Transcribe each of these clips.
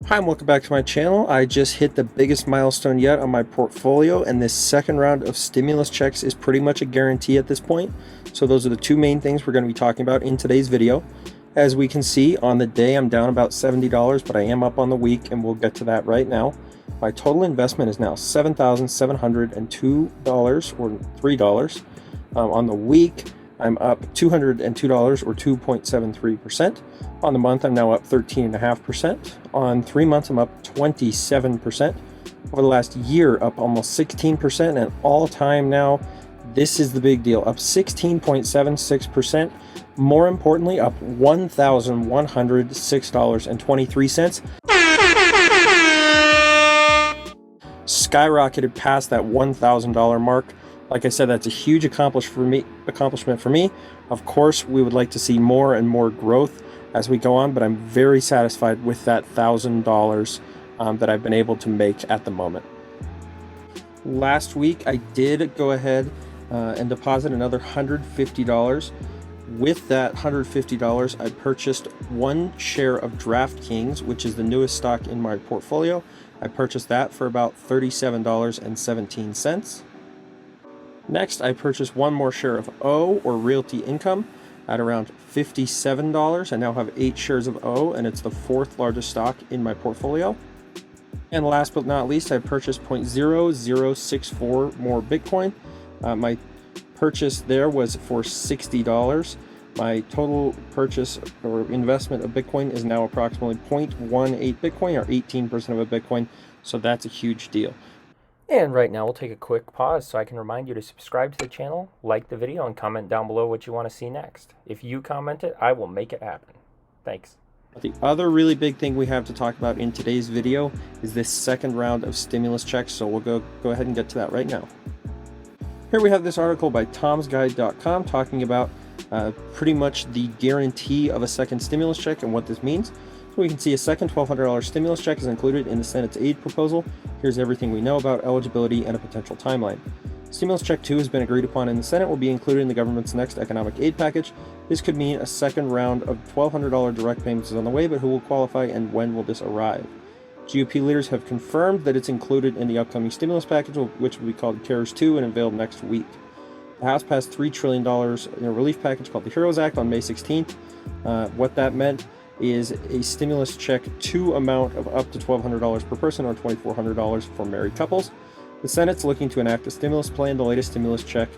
Hi and welcome back to my channel. I just hit the biggest milestone yet on my portfolio, and this second round of stimulus checks is pretty much a guarantee at this point. So those are the two main things we're going to be talking about in today's video. As we can see, on the day I'm down about $70, but I am up on the week, and we'll get to that right now. My total investment is now $7,702 or $3. On the week, I'm up $202 or 2.73%. On the month, I'm now up 13.5%. On 3 months, I'm up 27%. Over the last year, up almost 16%. And all time now, this is the big deal, up 16.76%. More importantly, up $1,106.23. Skyrocketed past that $1,000 mark. Like I said, that's a huge accomplishment for me. Of course, we would like to see more and more growth as we go on, but I'm very satisfied with that $1,000 that I've been able to make at the moment. Last week, I did go ahead and deposit another $150. With that $150, I purchased one share of DraftKings, which is the newest stock in my portfolio. I purchased that for about $37.17. Next, I purchased one more share of O, or Realty Income, at around $57. I now have 8 shares of O, and it's the 4th largest stock in my portfolio. And last but not least, I purchased 0.0064 more Bitcoin. My purchase there was for $60. My total purchase or investment of Bitcoin is now approximately 0.18 Bitcoin, or 18% of a Bitcoin, so that's a huge deal. And right now we'll take a quick pause so I can remind you to subscribe to the channel, like the video, and comment down below what you want to see next. If you comment it, I will make it happen. Thanks. The other really big thing we have to talk about in today's video is this second round of stimulus checks, so we'll go ahead and get to that right now. Here we have this article by tomsguide.com talking about pretty much the guarantee of a second stimulus check and what this means. So we can see a second $1,200 stimulus check is included in the Senate's aid proposal. Here's everything we know about eligibility and a potential timeline. Stimulus Check 2 has been agreed upon in the Senate, will be included in the government's next economic aid package. This could mean a second round of $1,200 direct payments is on the way, but who will qualify and when will this arrive? GOP leaders have confirmed that it's included in the upcoming stimulus package, which will be called CARES 2 and unveiled next week. The House passed $3 trillion in a relief package called the HEROES Act on May 16th. What that meant is a stimulus check 2 amount of up to $1,200 per person, or $2,400 for married couples. The Senate's looking to enact a stimulus plan. The latest stimulus check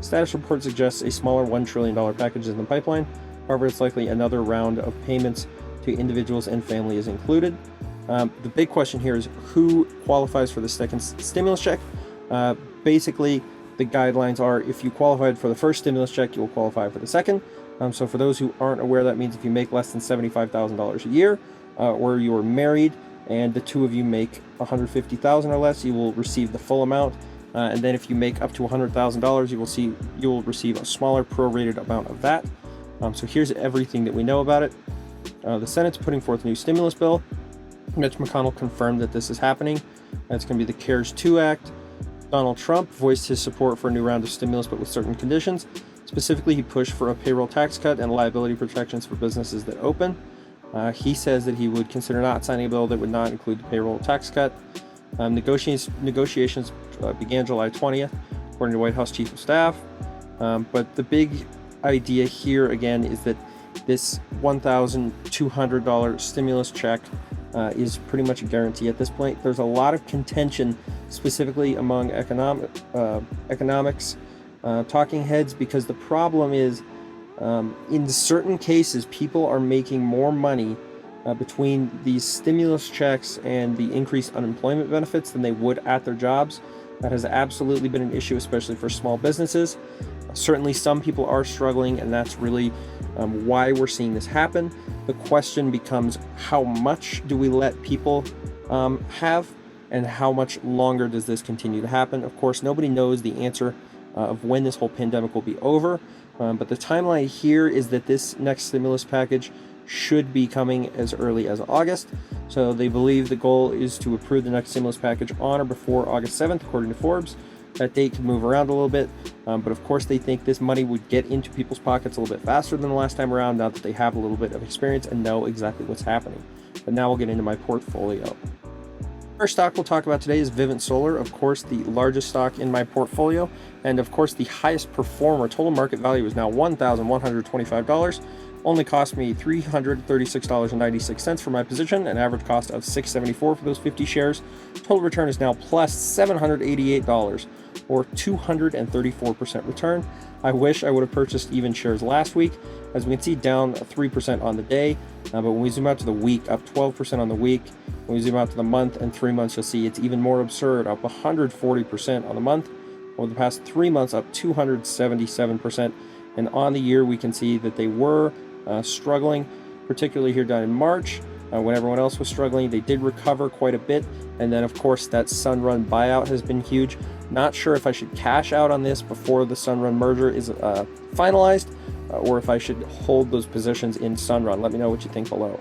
status report suggests a smaller $1 trillion package is in the pipeline. However, it's likely another round of payments to individuals and family is included. The big question here is who qualifies for the second stimulus check. Basically, the guidelines are if you qualified for the first stimulus check, you will qualify for the second. So for those who aren't aware, that means if you make less than $75,000 a year, or you are married and the two of you make $150,000 or less, you will receive the full amount. And then if you make up to $100,000, you will receive a smaller prorated amount of that. So here's everything that we know about it. The Senate's putting forth a new stimulus bill. Mitch McConnell confirmed that this is happening. It's going to be the CARES 2 Act. Donald Trump voiced his support for a new round of stimulus, but with certain conditions. Specifically, he pushed for a payroll tax cut and liability protections for businesses that open. He says that he would consider not signing a bill that would not include the payroll tax cut. Negotiations began July 20th, according to White House Chief of Staff. But the big idea here, again, is that this $1,200 stimulus check is pretty much a guarantee at this point. There's a lot of contention, specifically among economics talking heads, because the problem is in certain cases people are making more money between these stimulus checks and the increased unemployment benefits than they would at their jobs. That has absolutely been an issue, especially for small businesses. Certainly some people are struggling, and that's really why we're seeing this happen. The question becomes, how much do we let people have, and how much longer does this continue to happen? Of course, nobody knows the answer of when this whole pandemic will be over, but the timeline here is that this next stimulus package should be coming as early as August. So they believe the goal is to approve the next stimulus package on or before August 7th, according to Forbes. That date could move around a little bit, but of course they think this money would get into people's pockets a little bit faster than the last time around, now that they have a little bit of experience and know exactly what's happening. but now we'll get into my portfolio. First stock we'll talk about today is Vivint Solar, of course the largest stock in my portfolio, and of course the highest performer. Total market value is now $1,125. Only cost me $336.96 for my position, an average cost of $674 for those 50 shares. Total return is now plus $788, or 234% return. I wish I would have purchased even shares last week. As we can see, down 3% on the day, but when we zoom out to the week, up 12% on the week. When we zoom out to the month and 3 months, you'll see it's even more absurd, up 140% on the month. Over the past 3 months, up 277%. And on the year, we can see that they were struggling, particularly here down in March. When everyone else was struggling, they did recover quite a bit. And then, of course, that Sunrun buyout has been huge. Not sure if I should cash out on this before the Sunrun merger is finalized, or if I should hold those positions in Sunrun. Let me know what you think below.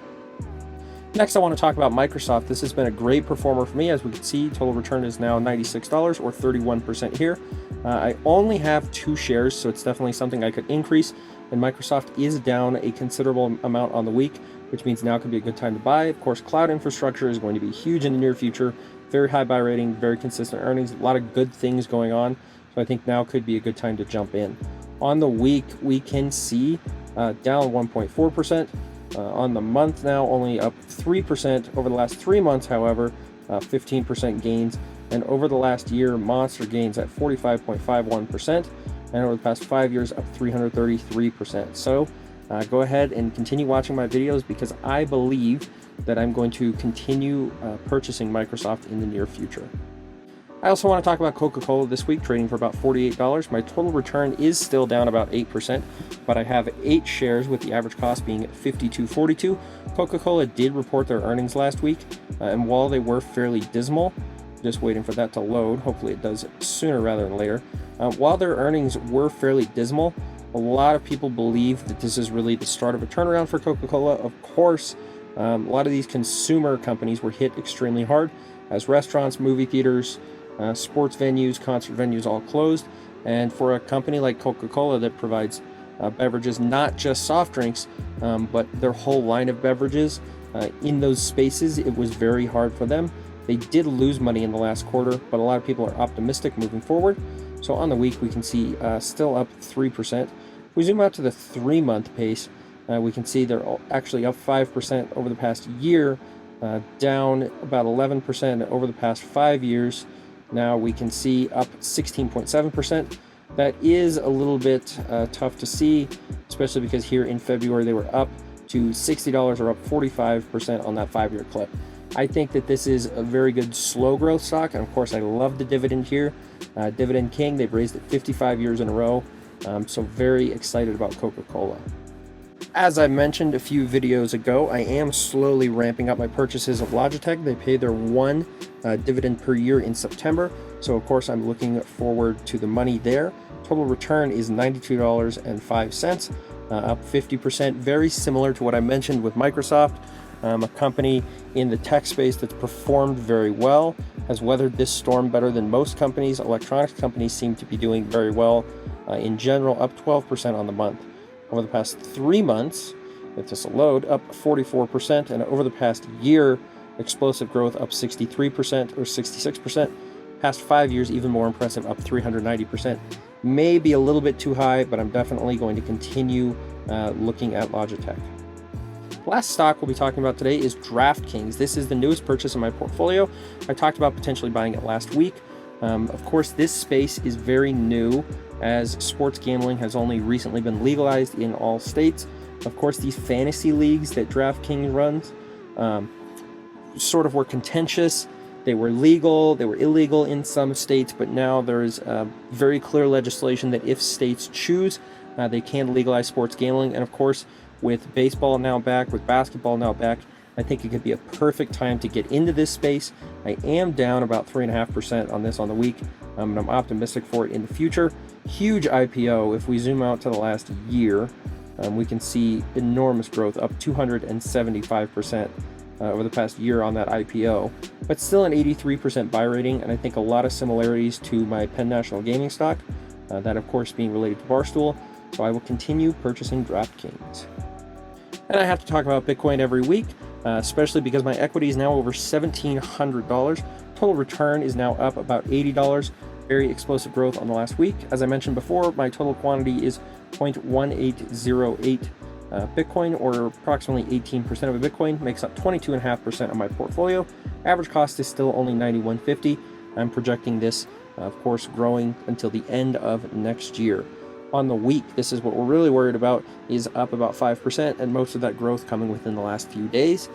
Next, I want to talk about Microsoft. This has been a great performer for me. As we can see, total return is now $96, or 31% here. I only have 2 shares, so it's definitely something I could increase. And Microsoft is down a considerable amount on the week, which means now could be a good time to buy. Of course, cloud infrastructure is going to be huge in the near future. Very high buy rating, very consistent earnings, a lot of good things going on. So I think now could be a good time to jump in. On the week, we can see down 1.4%. On the month now, only up 3%. Over the last 3 months, however, 15% gains. And over the last year, monster gains at 45.51%. And over the past 5 years, up 333%. So go ahead and continue watching my videos, because I believe that I'm going to continue purchasing Microsoft in the near future. I also want to talk about Coca-Cola this week, trading for about $48. My total return is still down about 8%, but I have 8 shares with the average cost being $52.42. Coca-Cola did report their earnings last week, and while they were fairly dismal, just waiting for that to load, hopefully it does sooner rather than later. While their earnings were fairly dismal, a lot of people believe that this is really the start of a turnaround for Coca-Cola. Of course, a lot of these consumer companies were hit extremely hard, as restaurants, movie theaters, sports venues, concert venues all closed. And for a company like Coca-Cola that provides beverages, not just soft drinks, but their whole line of beverages in those spaces, it was very hard for them. They did lose money in the last quarter, but a lot of people are optimistic moving forward. So on the week, we can see still up 3%. If we zoom out to the 3-month pace, we can see they're actually up 5% over the past year, down about 11% over the past 5 years. Now we can see up 16.7%. That is a little bit tough to see, especially because here in February they were up to $60, or up 45% on that 5-year clip. I think that this is a very good slow growth stock, and of course I love the dividend here. Dividend King, they've raised it 55 years in a row, so very excited about Coca-Cola. As I mentioned a few videos ago, I am slowly ramping up my purchases of Logitech. They pay their 1 dividend per year in September, so of course I'm looking forward to the money there. Total return is $92.05, up 50%, very similar to what I mentioned with Microsoft. A company in the tech space that's performed very well, has weathered this storm better than most companies. Electronics companies seem to be doing very well in general, up 12% on the month. Over the past 3 months, if this will load, up 44%, and over the past year, explosive growth up 63% or 66%. Past 5 years, even more impressive, up 390%. Maybe a little bit too high, but I'm definitely going to continue looking at Logitech. Last stock we'll be talking about today is DraftKings. This is the newest purchase in my portfolio. I talked about potentially buying it last week. Of course, this space is very new, as sports gambling has only recently been legalized in all states. Of course, these fantasy leagues that DraftKings runs sort of were contentious. They were legal, they were illegal in some states, but now there's very clear legislation that if states choose, they can legalize sports gambling. And of course, with baseball now back, with basketball now back, I think it could be a perfect time to get into this space. I am down about 3.5% on this on the week, and I'm optimistic for it in the future. Huge IPO. If we zoom out to the last year, we can see enormous growth, up 275% over the past year on that IPO, but still an 83% buy rating, and I think a lot of similarities to my Penn National Gaming stock, that of course being related to Barstool. So I will continue purchasing DraftKings. And I have to talk about Bitcoin every week. especially because my equity is now over $1,700. Total return is now up about $80. Very explosive growth on the last week. As I mentioned before, my total quantity is 0.1808 Bitcoin, or approximately 18% of a Bitcoin, makes up 22.5% of my portfolio. Average cost is still only $91.50. I'm projecting this, of course, growing until the end of next year. On the week, this is what we're really worried about, is up about 5%, and most of that growth coming within the last few days,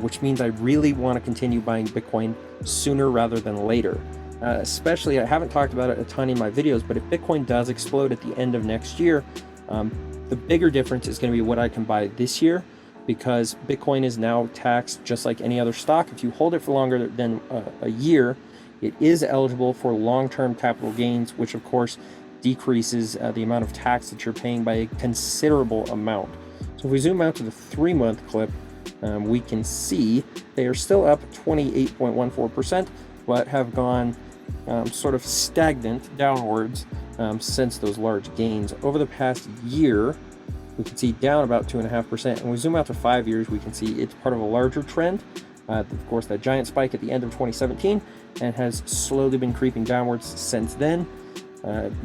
which means I really want to continue buying Bitcoin sooner rather than later. Especially, I haven't talked about it a ton in my videos, but if Bitcoin does explode at the end of next year, the bigger difference is going to be what I can buy this year, because Bitcoin is now taxed just like any other stock. If you hold it for longer than a year, it is eligible for long-term capital gains, which of course decreases the amount of tax that you're paying by a considerable amount. So if we zoom out to the 3-month clip, we can see they are still up 28.14%, but have gone sort of stagnant downwards since those large gains. Over the past year, we can see down about 2.5%. And we zoom out to 5 years, we can see it's part of a larger trend. Of course, that giant spike at the end of 2017, and has slowly been creeping downwards since then.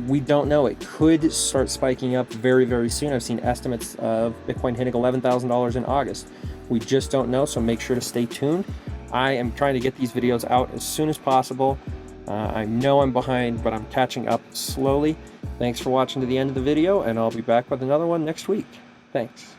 We don't know. It could start spiking up very, very soon. I've seen estimates of Bitcoin hitting $11,000 in August. We just don't know, so make sure to stay tuned. I am trying to get these videos out as soon as possible. I know I'm behind, but I'm catching up slowly. Thanks for watching to the end of the video, and I'll be back with another one next week. Thanks.